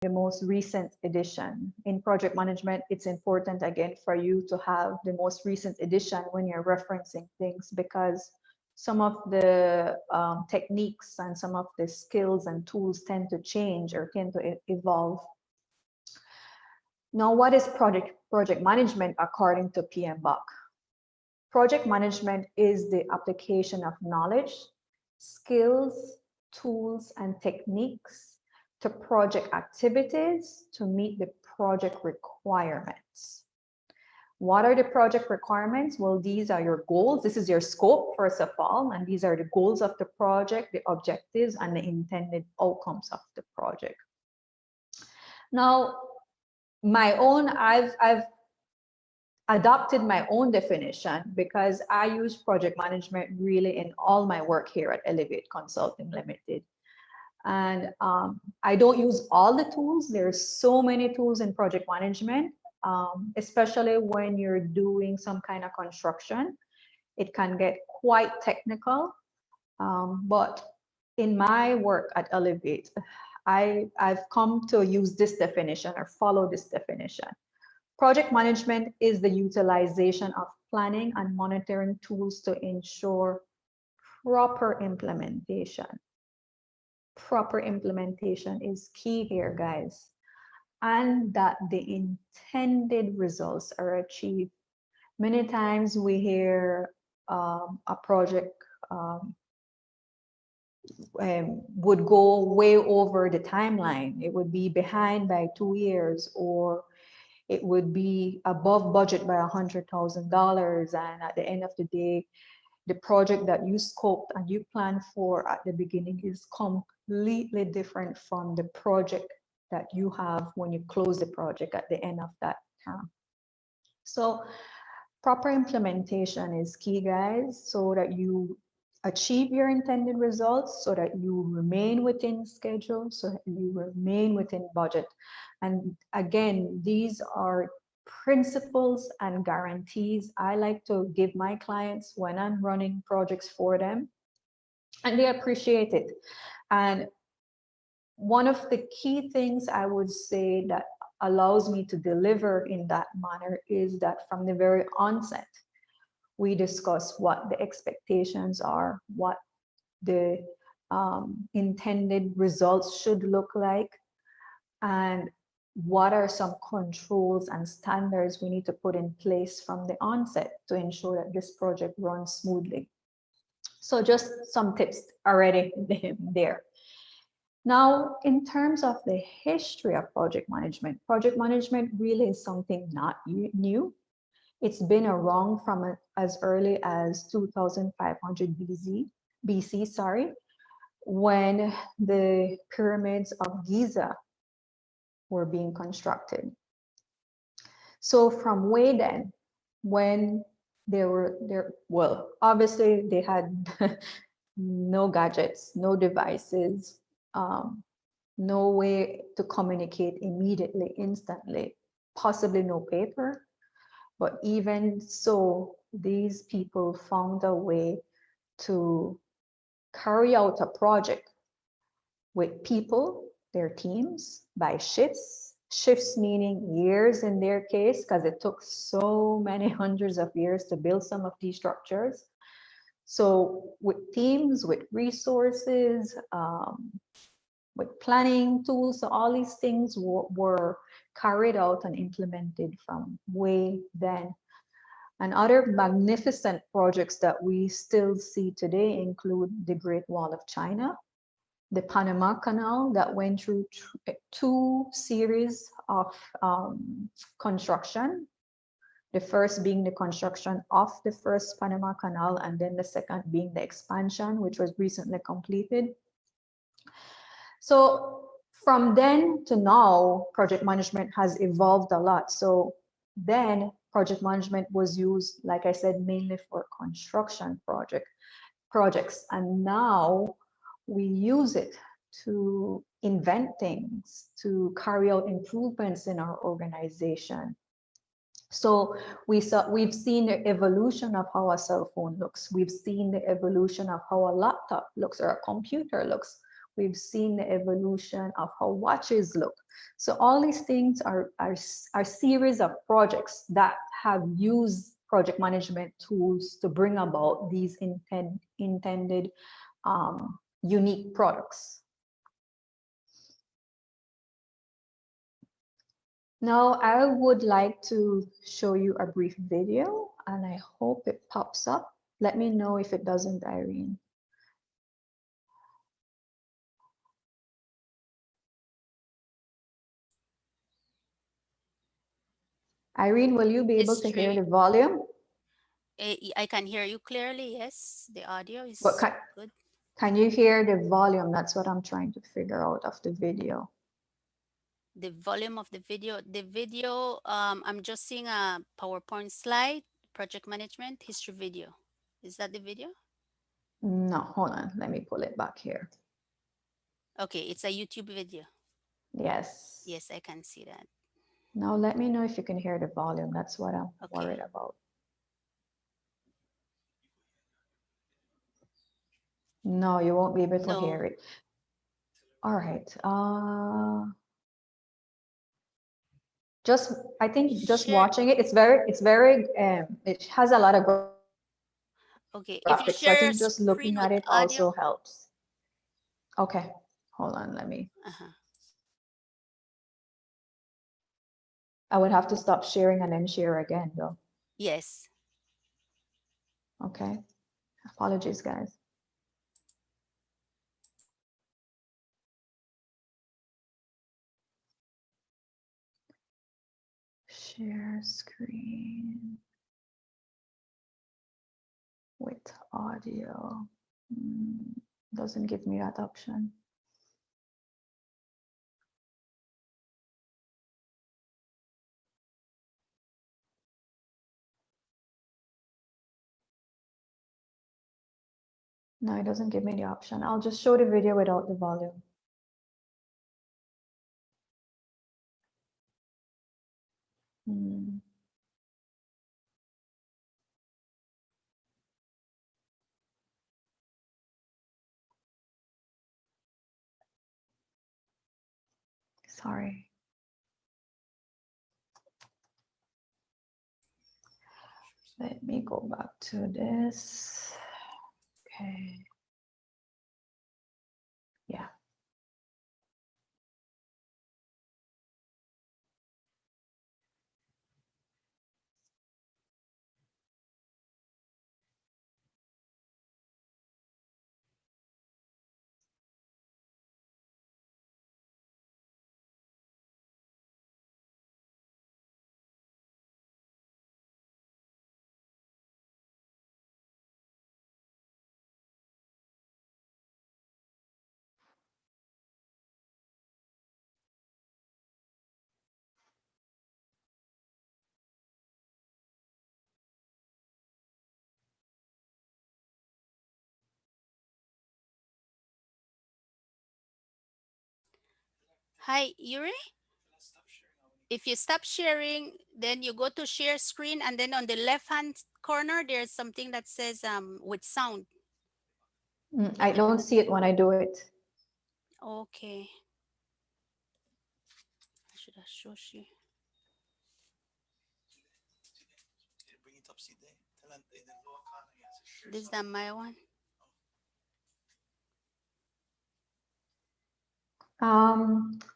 the most recent edition. In project management, it's important again for you to have the most recent edition when you're referencing things, because some of the techniques and some of the skills and tools tend to change or tend to evolve. Now, what is project management according to PMBOK? Project management is the application of knowledge, skills, tools, and techniques to project activities to meet the project requirements. What are the project requirements? Well, these are your goals. This is your scope, first of all, and these are the goals of the project, the objectives, and the intended outcomes of the project. Now, I've adopted my own definition because I use project management really in all my work here at Elevate Consulting Limited. And I don't use all the tools. There's so many tools in project management, especially when you're doing some kind of construction. It can get quite technical, but in my work at Elevate, I've come to use this definition or follow this definition. Project management is the utilization of planning and monitoring tools to ensure proper implementation. Proper implementation is key here, guys, and that the intended results are achieved. Many times we hear a project would go way over the timeline. It would be behind by 2 years, or it would be above budget by $100,000. And at the end of the day, the project that you scoped and you planned for at the beginning is completely different from the project that you have when you close the project at the end of that term. So proper implementation is key, guys, so that you achieve your intended results, so that you remain within schedule, so that you remain within budget. And again, these are principles and guarantees I like to give my clients when I'm running projects for them, and they appreciate it. And one of the key things I would say that allows me to deliver in that manner is that from the very onset, we discuss what the expectations are, what the intended results should look like, and what are some controls and standards we need to put in place from the onset to ensure that this project runs smoothly. So just some tips already there. Now, in terms of the history of project management really is something not new. It's been around from as early as 2500 BC, when the pyramids of Giza were being constructed. So from way then, when well, obviously they had no gadgets, no devices, no way to communicate immediately, instantly, possibly no paper. But even so, these people found a way to carry out a project with people, their teams, by shifts meaning years in their case, because it took so many hundreds of years to build some of these structures. So with teams, with resources, with planning tools, so all these things were carried out and implemented from way then. And other magnificent projects that we still see today include the Great Wall of China, the Panama Canal that went through 2 series of construction. The first being the construction of the first Panama Canal, and then the second being the expansion, which was recently completed. So from then to now, project management has evolved a lot. So then project management was used, like I said, mainly for construction projects. And now we use it to invent things, to carry out improvements in our organization. So we've seen the evolution of how a cell phone looks. We've seen the evolution of how a laptop looks or a computer looks. We've seen the evolution of how watches look. So all these things are series of projects that have used project management tools to bring about these intended unique products. Now, I would like to show you a brief video, and I hope it pops up. Let me know if it doesn't, Irene. Irene, will you be able to hear the volume? I can hear you clearly, yes. The audio is good. Can you hear the volume? That's what I'm trying to figure out of the video. The volume of the video. The video, I'm just seeing a PowerPoint slide, project management, history video. Is that the video? No, hold on. Let me pull it back here. Okay, it's a YouTube video. Yes. Yes, I can see that. Now let me know if you can hear the volume. That's what I'm worried about. No, you won't be able to hear it. All right. I think just watching it, it has a lot of graphics. Okay, if you share I think just looking at it audio also helps. Okay, hold on, let me. I would have to stop sharing and then share again, though. Yes. Okay, apologies, guys. Share screen with audio. Doesn't give me that option. No, it doesn't give me the option. I'll just show the video without the volume. Sorry. Let me go back to this. Okay. Yeah. Hi, Yuri? If you stop sharing, then you go to share screen, and then on the left-hand corner, there's something that says with sound. I don't see it when I do it. Okay. I should have shown you. This is my one.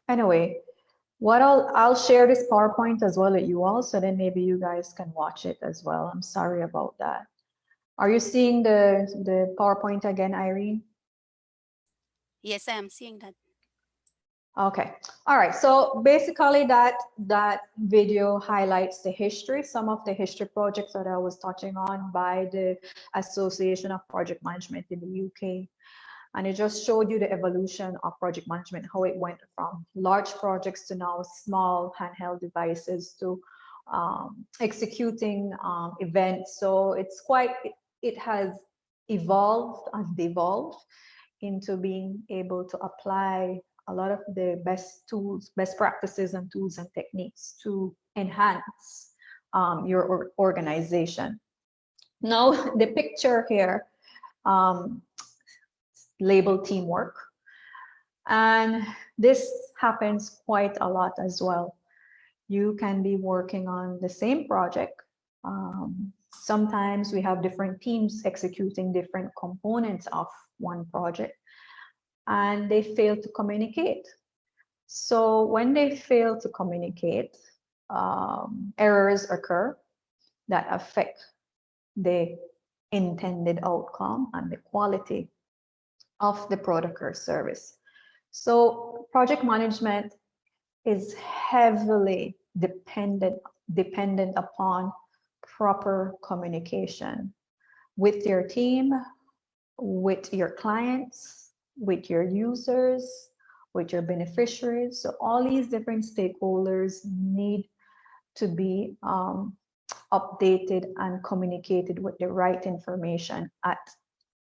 Anyway, I'll share this PowerPoint as well with you all, so then maybe you guys can watch it as well. I'm sorry about that. Are you seeing the PowerPoint again, Irene? Yes, I am seeing that. Okay. All right. So basically that video highlights the history, some of the history projects that I was touching on by the Association of Project Management in the UK. And it just showed you the evolution of project management, how it went from large projects to now small handheld devices to executing events. So it has evolved and devolved into being able to apply a lot of the best practices and tools and techniques to enhance your organization. Now, the picture here, labeled teamwork. And this happens quite a lot as well. You can be working on the same project. Sometimes we have different teams executing different components of one project, and they fail to communicate. So when they fail to communicate, errors occur that affect the intended outcome and the quality of the product or service. So project management is heavily dependent upon proper communication with your team, with your clients, with your users, with your beneficiaries. So all these different stakeholders need to be updated and communicated with the right information at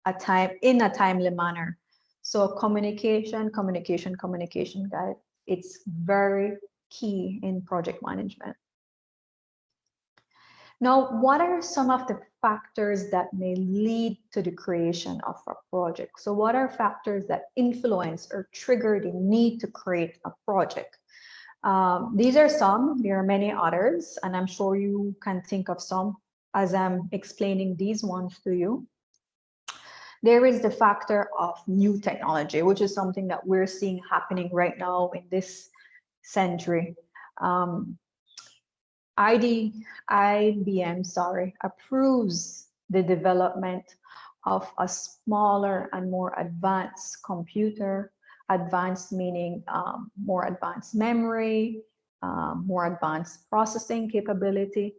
a time, in a timely manner. So communication, guys, it's very key in project management. Now, what are some of the factors that may lead to the creation of a project? So what are factors that influence or trigger the need to create a project? These are some, there are many others, and I'm sure you can think of some as I'm explaining these ones to you. There is the factor of new technology, which is something that we're seeing happening right now in this century. IBM, approves the development of a smaller and more advanced computer, advanced meaning more advanced memory, more advanced processing capability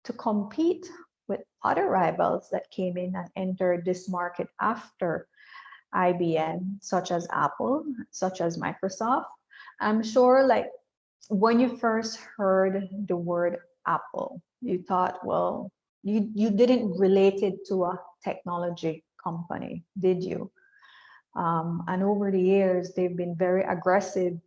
to compete with other rivals that came in and entered this market after IBM, such as Apple, such as Microsoft. I'm sure like when you first heard the word Apple, you thought, well, you didn't relate it to a technology company, did you? And over the years, they've been very aggressive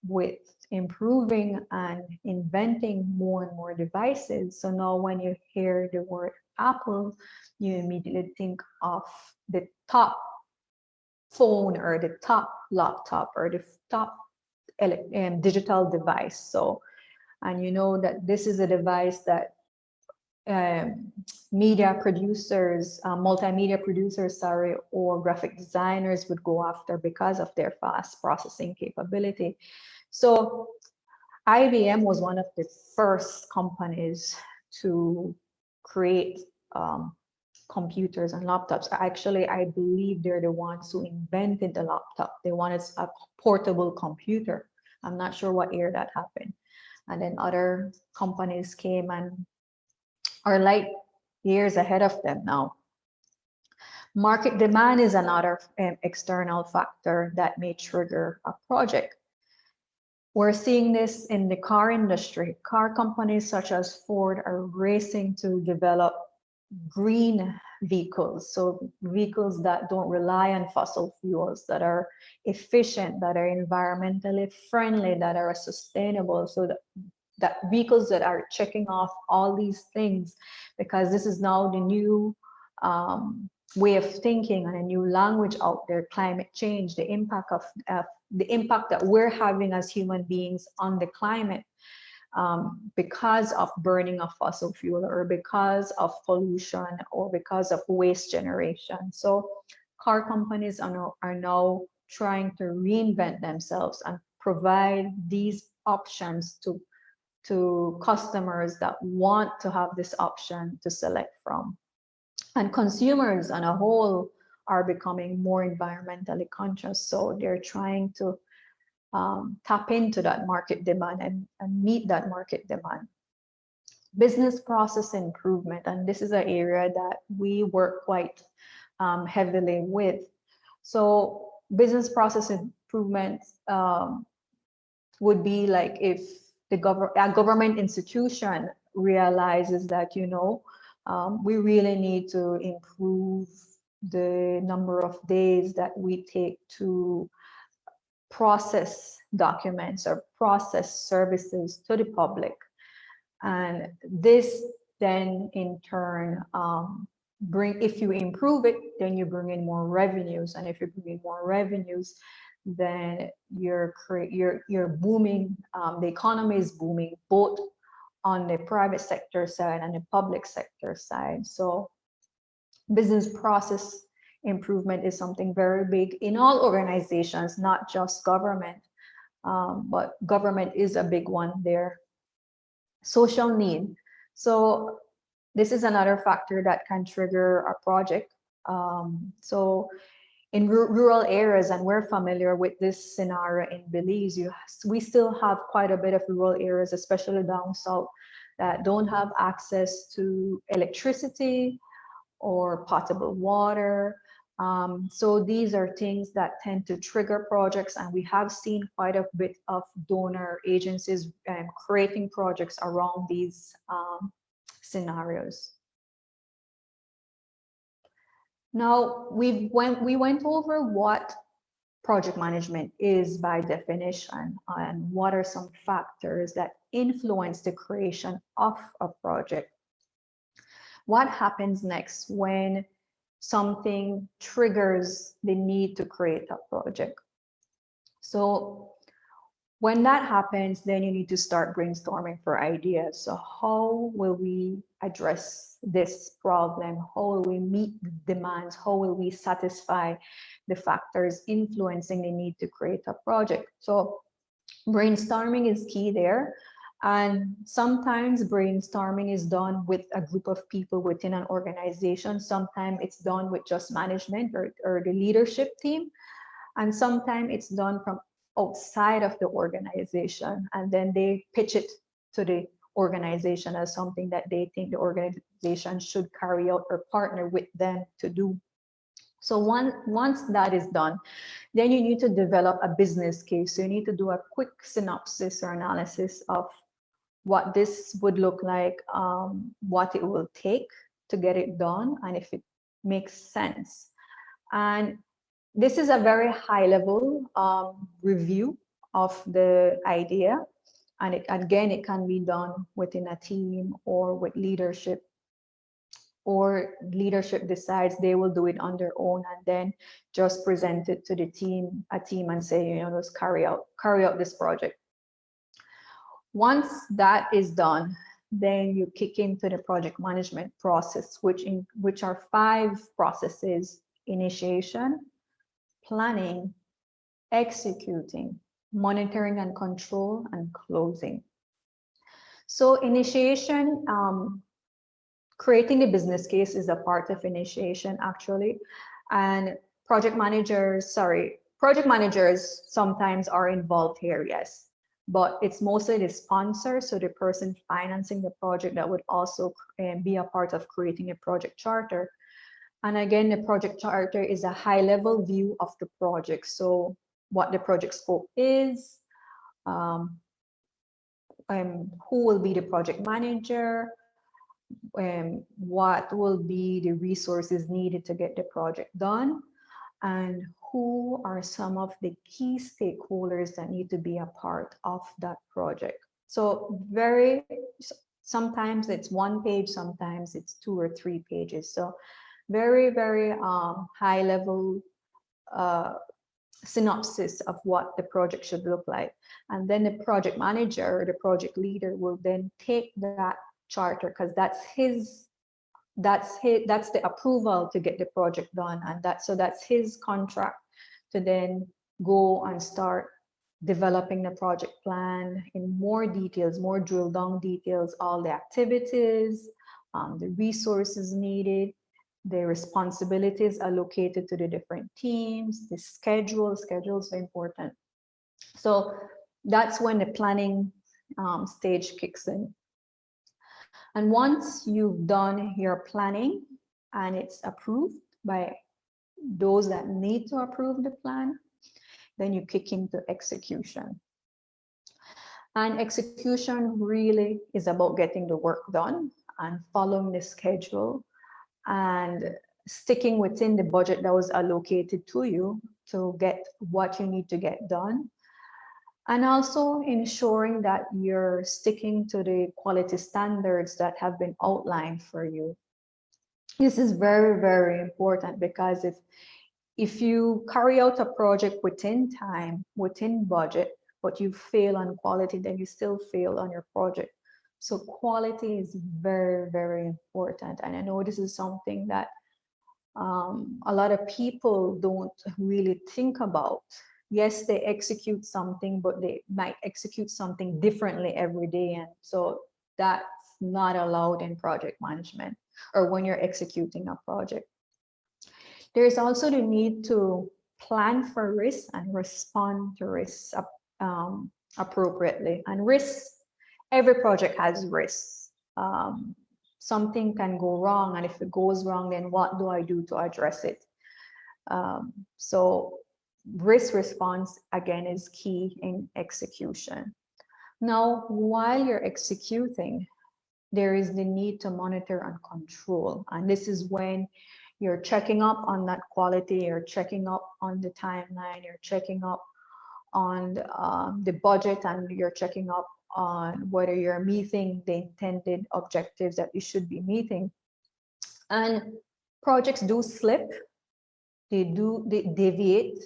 with improving and inventing more and more devices. So now when you hear the word Apple, you immediately think of the top phone or the top laptop or the top digital device. So, and you know that this is a device that media producers, multimedia producers, or graphic designers would go after because of their fast processing capability. So IBM was one of the first companies to create computers and laptops. Actually, I believe they're the ones who invented the laptop. They wanted a portable computer. I'm not sure what year that happened. And then other companies came and are like years ahead of them now. Market demand is another external factor that may trigger a project. We're seeing this in the car industry. Car companies such as Ford are racing to develop green vehicles. So vehicles that don't rely on fossil fuels, that are efficient, that are environmentally friendly, that are sustainable. So that vehicles that are checking off all these things, because this is now the new way of thinking and a new language out there, climate change, the impact of the impact that we're having as human beings on the climate because of burning of fossil fuel or because of pollution or because of waste generation. So car companies are now trying to reinvent themselves and provide these options to customers that want to have this option to select from. And consumers on a whole are becoming more environmentally conscious. So they're trying to tap into that market demand and meet that market demand. Business process improvement, and this is an area that we work quite heavily with. So business process improvement would be like if a government institution realizes that, you know, we really need to improve the number of days that we take to process documents or process services to the public. And this then in turn if you improve it, then you bring in more revenues. And if you bring in more revenues, then you're booming, the economy is booming both on the private sector side and the public sector side. So business process improvement is something very big in all organizations, not just government, but government is a big one there. Social need. So this is another factor that can trigger a project. So in rural areas, and we're familiar with this scenario in Belize, we still have quite a bit of rural areas, especially down south, that don't have access to electricity or potable water. So these are things that tend to trigger projects, and we have seen quite a bit of donor agencies creating projects around these scenarios. Now, we went over what project management is by definition and what are some factors that influence the creation of a project. What happens next when something triggers the need to create a project? So when that happens, then you need to start brainstorming for ideas. So how will we address this problem? How will we meet the demands? How will we satisfy the factors influencing the need to create a project? So brainstorming is key there. And sometimes brainstorming is done with a group of people within an organization. Sometimes it's done with just management or the leadership team. And sometimes it's done from outside of the organization, and then they pitch it to the organization as something that they think the organization should carry out or partner with them to do. So once that is done, then you need to develop a business case. So you need to do a quick synopsis or analysis of what this would look like, what it will take to get it done, and if it makes sense. And this is a very high level review of the idea. And again, it can be done within a team or with leadership, or leadership decides they will do it on their own and then just present it to the team, and say, let's carry out this project. Once that is done, then you kick into the project management process, which are 5 processes: initiation, planning, executing, monitoring and control, and closing. So initiation, creating the business case is a part of initiation actually. And project managers sometimes are involved here, yes. But it's mostly the sponsor, so the person financing the project, that would also be a part of creating a project charter. And again, the project charter is a high-level view of the project. So what the project scope is, who will be the project manager, what will be the resources needed to get the project done, and who are some of the key stakeholders that need to be a part of that project. So sometimes it's 1 page, sometimes it's 2 or 3 pages. So very, very high level synopsis of what the project should look like. And then the project manager or the project leader will then take that charter, because that's the approval to get the project done, and that's his contract to then go and start developing the project plan in more details, more drill down details, all the activities, the resources needed, the responsibilities allocated to the different teams, the schedules are important. So that's when the planning stage kicks in. And once you've done your planning and it's approved by those that need to approve the plan, then you kick into execution. And execution really is about getting the work done and following the schedule and sticking within the budget that was allocated to you to get what you need to get done. And also ensuring that you're sticking to the quality standards that have been outlined for you. This is very, very important, because if you carry out a project within time, within budget, but you fail on quality, then you still fail on your project. So quality is very, very important. And I know this is something that a lot of people don't really think about. Yes, they execute something, but they might execute something differently every day. And so that's not allowed in project management or when you're executing a project. There's also the need to plan for risks and respond to risks appropriately. And risks, every project has risks. Something can go wrong, and if it goes wrong, then what do I do to address it? So risk response, again, is key in execution. Now, while you're executing, there is the need to monitor and control. And this is when you're checking up on that quality, you're checking up on the timeline, you're checking up on the budget, and you're checking up on whether you're meeting the intended objectives that you should be meeting. And projects do slip, they deviate,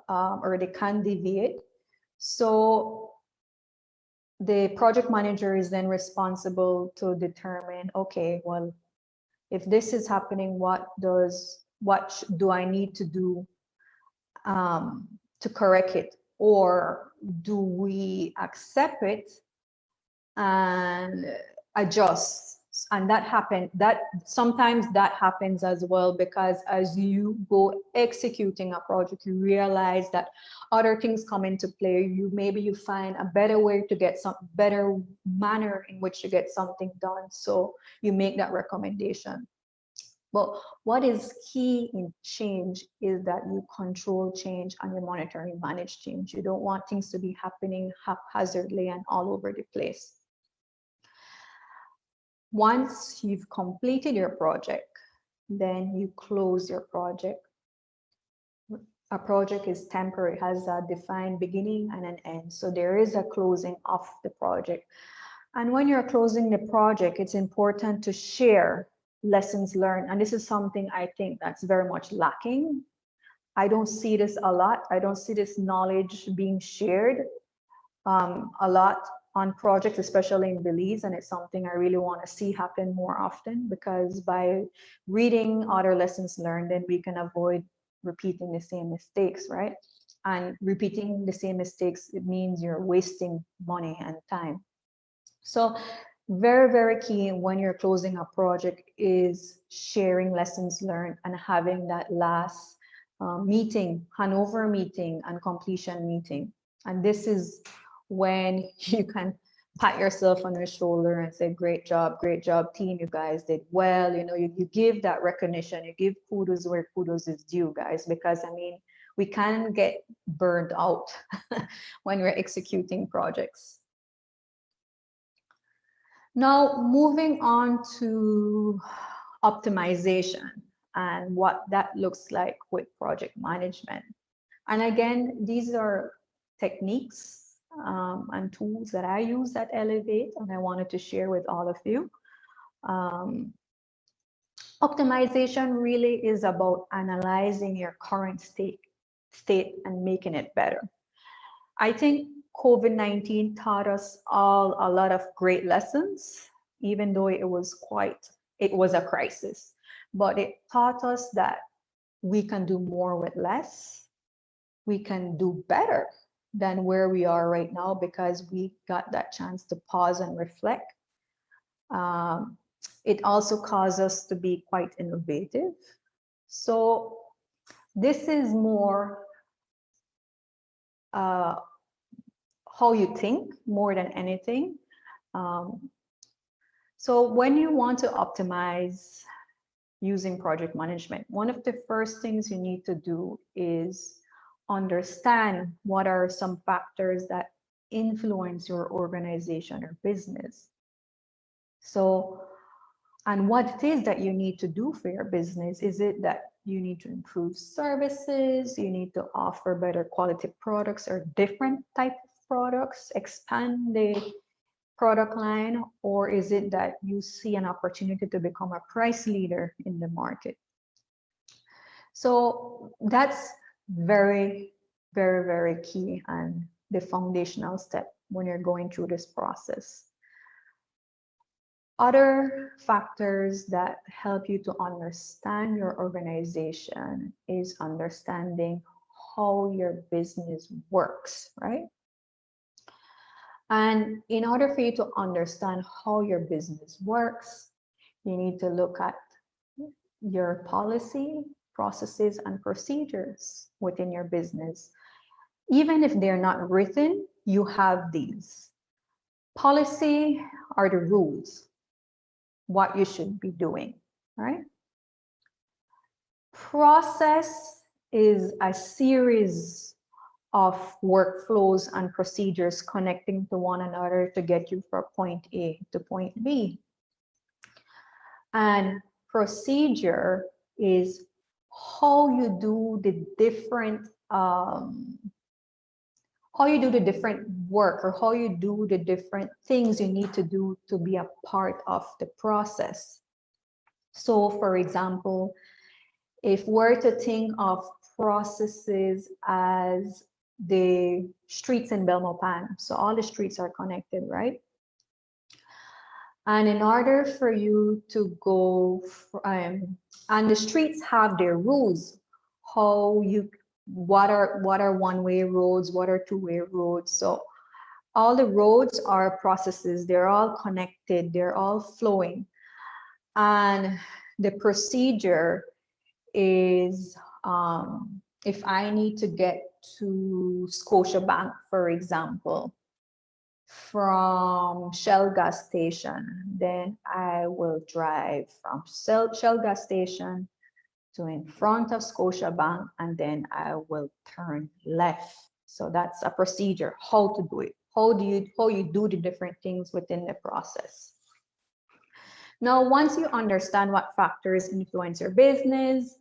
or they can deviate. So the project manager is then responsible to determine, okay, well, if this is happening, what do I need to do to correct it? Or do we accept it and adjust? And that sometimes that happens as well, because as you go executing a project, you realize that other things come into play. Maybe you find a better way to get some better manner in which to get something done. So you make that recommendation. But what is key in change is that you control change and you monitor and manage change. You don't want things to be happening haphazardly and all over the place. Once you've completed your project, then you close your project. A project is temporary, has a defined beginning and an end. So there is a closing of the project. And when you're closing the project, it's important to share lessons learned. And this is something I think that's very much lacking. I don't see this a lot. I don't see this knowledge being shared a lot on projects, especially in Belize. And it's something I really want to see happen more often, because by reading other lessons learned, then we can avoid repeating the same mistakes, right? And repeating the same mistakes, it means you're wasting money and time. So very, very key when you're closing a project is sharing lessons learned and having that last meeting, handover meeting and completion meeting. And this is when you can pat yourself on the shoulder and say, great job team, you guys did well. You know, you give that recognition, you give kudos where kudos is due, guys, because I mean, we can get burned out when we're executing projects. Now, moving on to optimization and what that looks like with project management. And again, these are techniques and tools that I use at Elevate, and I wanted to share with all of you. Optimization really is about analyzing your current state and making it better. I think COVID-19 taught us all a lot of great lessons, even though it was a crisis, but it taught us that we can do more with less. We can do better than where we are right now, because we got that chance to pause and reflect. It also caused us to be quite innovative. So this is more how you think more than anything. So when you want to optimize using project management, one of the first things you need to do is understand what are some factors that influence your organization or business. So, and what it is that you need to do for your business. Is it that you need to improve services, you need to offer better quality products or different type of products, expand the product line, or is it that you see an opportunity to become a price leader in the market? So that's very, very, very key and the foundational step when you're going through this process. Other factors that help you to understand your organization is understanding how your business works, right? And in order for you to understand how your business works, you need to look at your policy, processes, and procedures within your business. Even if they're not written, you have these. Policy are the rules, what you should be doing, right? Process is a series of workflows and procedures connecting to one another to get you from point A to point B. And procedure is how you do the different work, or how you do the different things you need to do to be a part of the process. So for example, if we're to think of processes as the streets in Belmopan, so all the streets are connected, right? And in order for you to go, and the streets have their rules, what are one-way roads, what are two-way roads. So all the roads are processes, they're all connected, they're all flowing. And the procedure is, if I need to get to Scotiabank, for example, from Shell gas station, then I will drive from Shell gas station to in front of Scotiabank, and then I will turn left. So that's a procedure, how to do it, how you do the different things within the process. Now, once you understand what factors influence your business,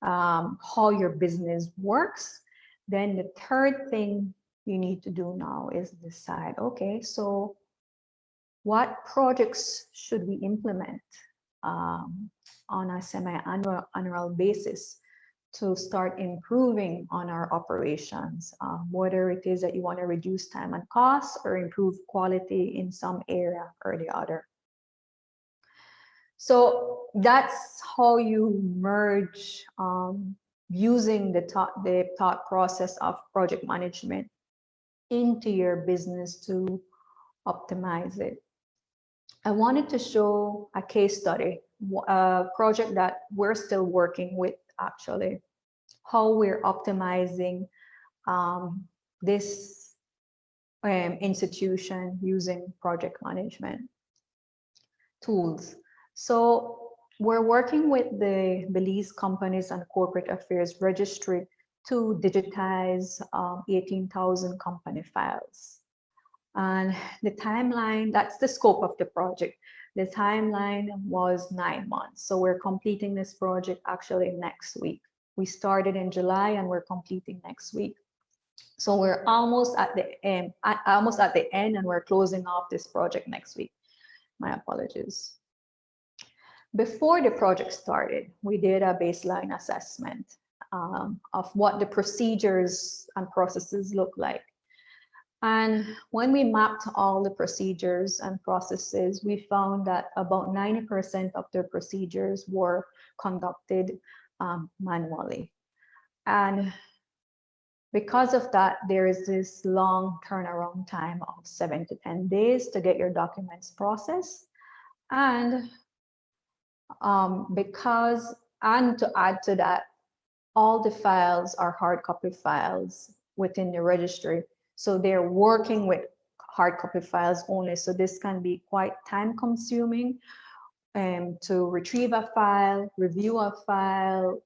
how your business works, then the third thing you need to do now is decide, okay, so what projects should we implement on a semi-annual basis to start improving on our operations, whether it is that you want to reduce time and cost or improve quality in some area or the other. So that's how you merge using the thought process of project management into your business to optimize it. I wanted to show a case study, a project that we're still working with actually, how we're optimizing this institution using project management tools. So we're working with the Belize Companies and Corporate Affairs Registry to digitize 18,000 company files. And the timeline, that's the scope of the project. The timeline was 9 months. So we're completing this project actually next week. We started in July and we're completing next week. So we're almost at the end, and we're closing off this project next week. My apologies. Before the project started, we did a baseline assessment of what the procedures and processes look like. And when we mapped all the procedures and processes, we found that about 90% of the procedures were conducted manually. And because of that, there is this long turnaround time of 7 to 10 days to get your documents processed. And to add to that, all the files are hard copy files within the registry. So they're working with hard copy files only. So this can be quite time consuming to retrieve a file, review a file,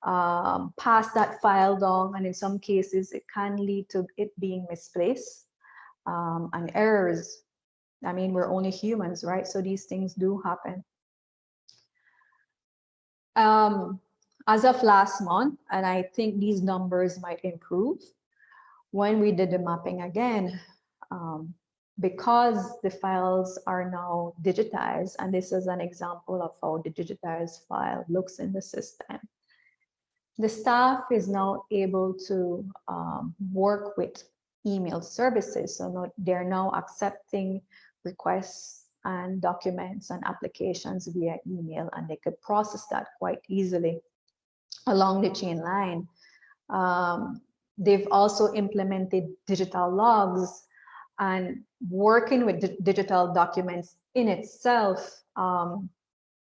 pass that file down. And in some cases, it can lead to it being misplaced and errors. I mean, we're only humans, right? So these things do happen. As of last month, and I think these numbers might improve, when we did the mapping again, because the files are now digitized, and this is an example of how the digitized file looks in the system. The staff is now able to work with email services. So they're now accepting requests and documents and applications via email, and they could process that quite easily along the chain line. They've also implemented digital logs, and working with digital documents in itself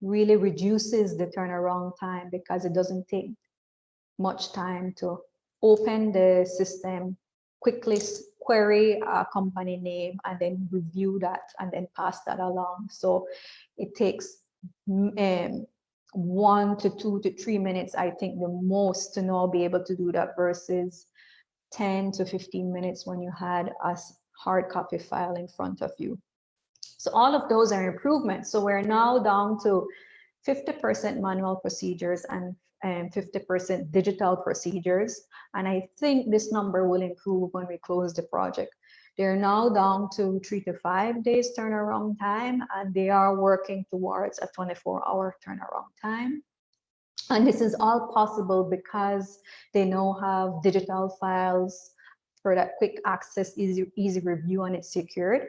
really reduces the turnaround time, because it doesn't take much time to open the system, quickly query a company name, and then review that and then pass that along. So it takes 1 to 2 to 3 minutes, I think, the most, to now be able to do that, versus 10 to 15 minutes when you had a hard copy file in front of you. So all of those are improvements. So we're now down to 50% manual procedures and 50% digital procedures. And I think this number will improve when we close the project. They're now down to 3 to 5 days turnaround time, and they are working towards a 24-hour turnaround time. And this is all possible because they now have digital files for that quick access, easy review, and it's secured.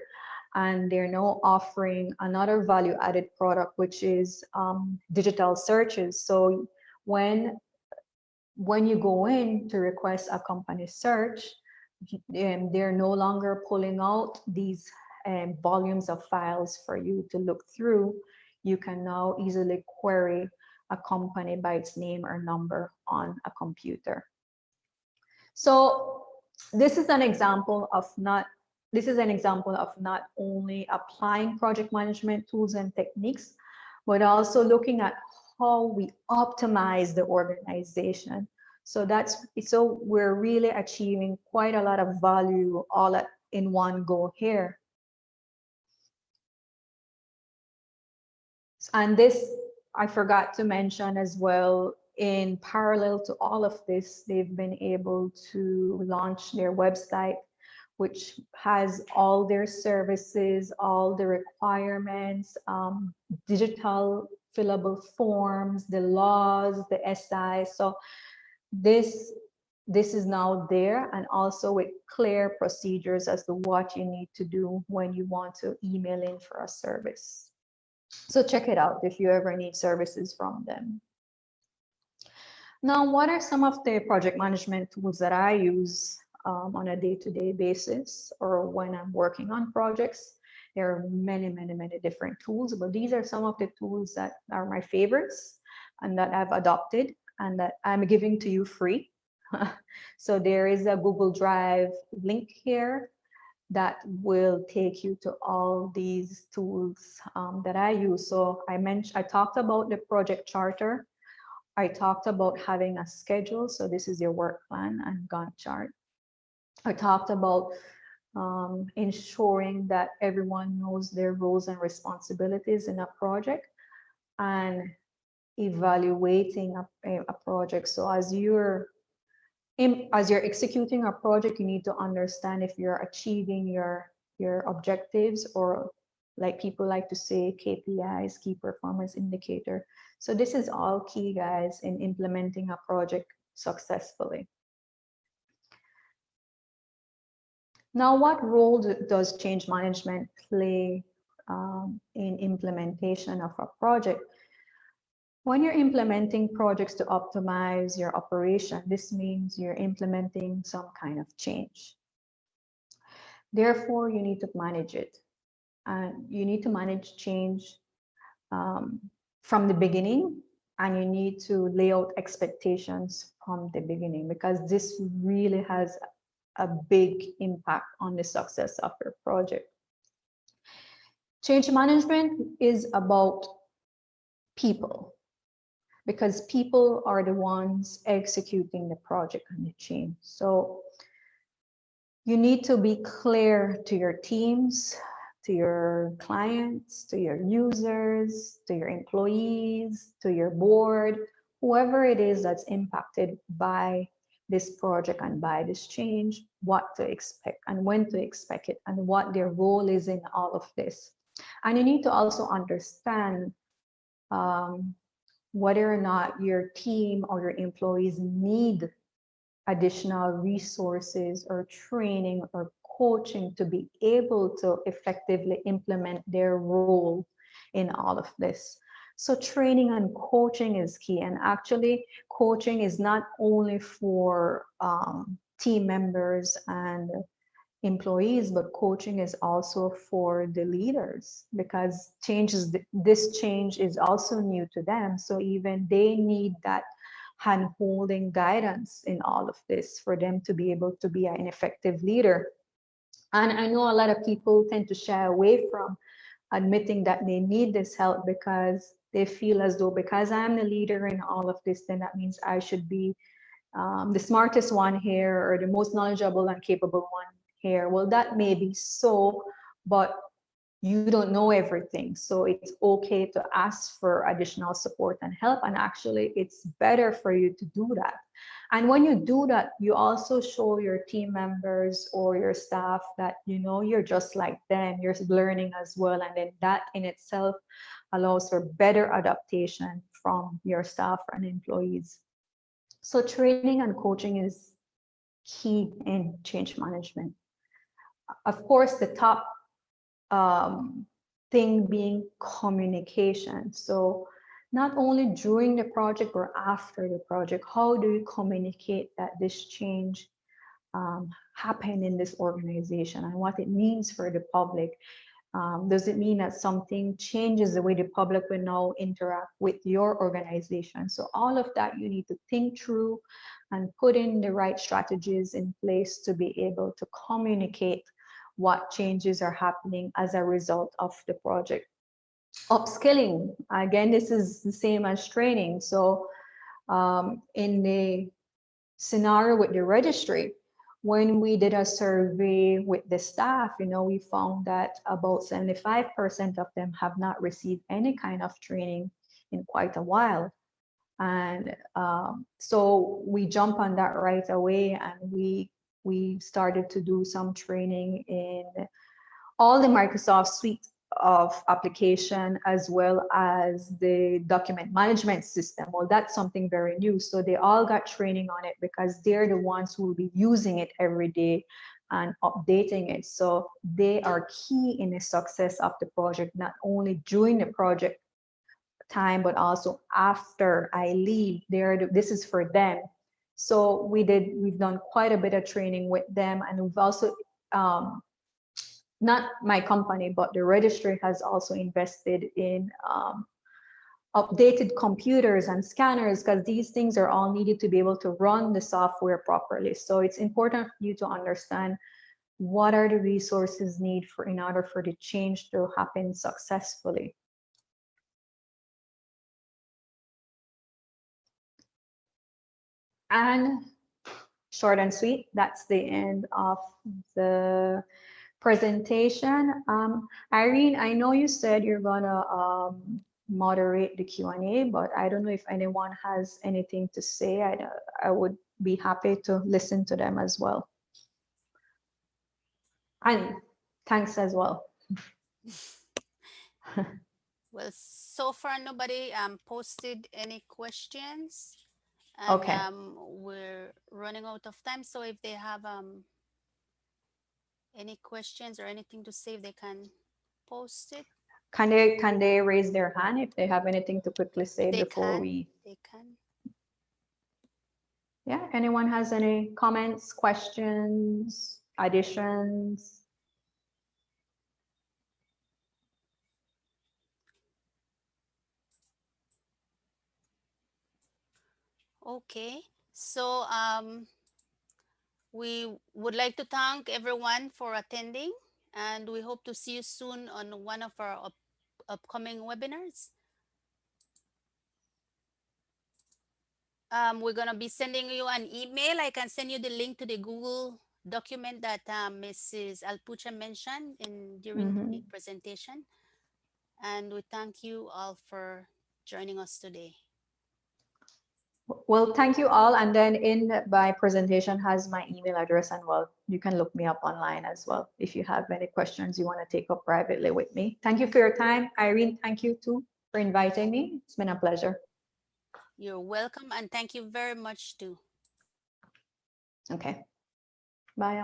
And they're now offering another value-added product, which is digital searches. So when you go in to request a company search, they're no longer pulling out these volumes of files for you to look through. You can now easily query a company by its name or number on a computer. So this is an example of not only applying project management tools and techniques, but also looking at how we optimize the organization. So we're really achieving quite a lot of value all in one go here. And this, I forgot to mention as well, in parallel to all of this, they've been able to launch their website, which has all their services, all the requirements, digital fillable forms, the laws, the SI. So this is now there, and also with clear procedures as to what you need to do when you want to email in for a service. So check it out if you ever need services from them. Now, what are some of the project management tools that I use on a day-to-day basis, or when I'm working on projects? There are many different tools, but these are some of the tools that are my favorites and that I've adopted and that I'm giving to you free. So there is a Google Drive link here that will take you to all these tools that I use. So I talked about the project charter. I talked about having a schedule. So this is your work plan and Gantt chart. I talked about ensuring that everyone knows their roles and responsibilities in a project, and evaluating a project. So as you're executing a project, you need to understand if you're achieving your objectives, or like people like to say, KPIs, key performance indicator. So this is all key, guys, in implementing a project successfully. Now, what role does change management play in implementation of a project? When you're implementing projects to optimize your operation, this means you're implementing some kind of change. Therefore, you need to manage it. And you need to manage change from the beginning, and you need to lay out expectations from the beginning, because this really has a big impact on the success of your project. Change management is about people, because people are the ones executing the project and the change. So you need to be clear to your teams, to your clients, to your users, to your employees, to your board, whoever it is that's impacted by this project and by this change, what to expect and when to expect it, and what their role is in all of this. And you need to also understand whether or not your team or your employees need additional resources or training or coaching to be able to effectively implement their role in all of this. So training and coaching is key. And actually, coaching is not only for team members and employees, but coaching is also for the leaders, because this change is also new to them. So even they need that hand-holding guidance in all of this for them to be able to be an effective leader. And I know a lot of people tend to shy away from admitting that they need this help because they feel as though, because I'm the leader in all of this, then that means I should be the smartest one here or the most knowledgeable and capable one here. Well, that may be so, but you don't know everything. So it's okay to ask for additional support and help. And actually, it's better for you to do that. And when you do that, you also show your team members or your staff that, you know, you're just like them, you're learning as well. And then that in itself allows for better adaptation from your staff and employees. So training and coaching is key in change management. Of course, the top thing being communication. So not only during the project or after the project, how do you communicate that this change happened in this organization and what it means for the public? Does it mean that something changes the way the public will now interact with your organization? So all of that you need to think through and put in the right strategies in place to be able to communicate what changes are happening as a result of the project. Upskilling, again, this is the same as training. So in the scenario with the registry, when we did a survey with the staff, you know, we found that about 75% of them have not received any kind of training in quite a while. And so we jump on that right away, and we started to do some training in all the Microsoft suite of application as well as the document management system. Well, that's something very new. So they all got training on it because they're the ones who will be using it every day and updating it. So they are key in the success of the project, not only during the project time, but also after I leave. This is for them. So we've done quite a bit of training with them, and we've also not my company, but the registry has also invested in updated computers and scanners, because these things are all needed to be able to run the software properly. So it's important for you to understand what are the resources needed in order for the change to happen successfully. And short and sweet, that's the end of the presentation. Irene, I know you said you're gonna moderate the Q&A, but I don't know if anyone has anything to say. I would be happy to listen to them as well. And thanks as well. Well, so far nobody posted any questions, and Okay. We're running out of time. So if they have any questions or anything to say, they can post it. Can they raise their hand if they have anything to quickly say before we? They can. Yeah, anyone has any comments, questions, additions? Okay, so we would like to thank everyone for attending, and we hope to see you soon on one of our upcoming webinars. We're going to be sending you an email. I can send you the link to the Google document that Mrs. Alpucha mentioned during the presentation. And we thank you all for joining us today. Well, thank you all. And then in my presentation has my email address, and well, you can look me up online as well if you have any questions you want to take up privately with me. Thank you for your time. Irene, thank you too for inviting me. It's been a pleasure. You're welcome, and thank you very much too. Okay. Bye.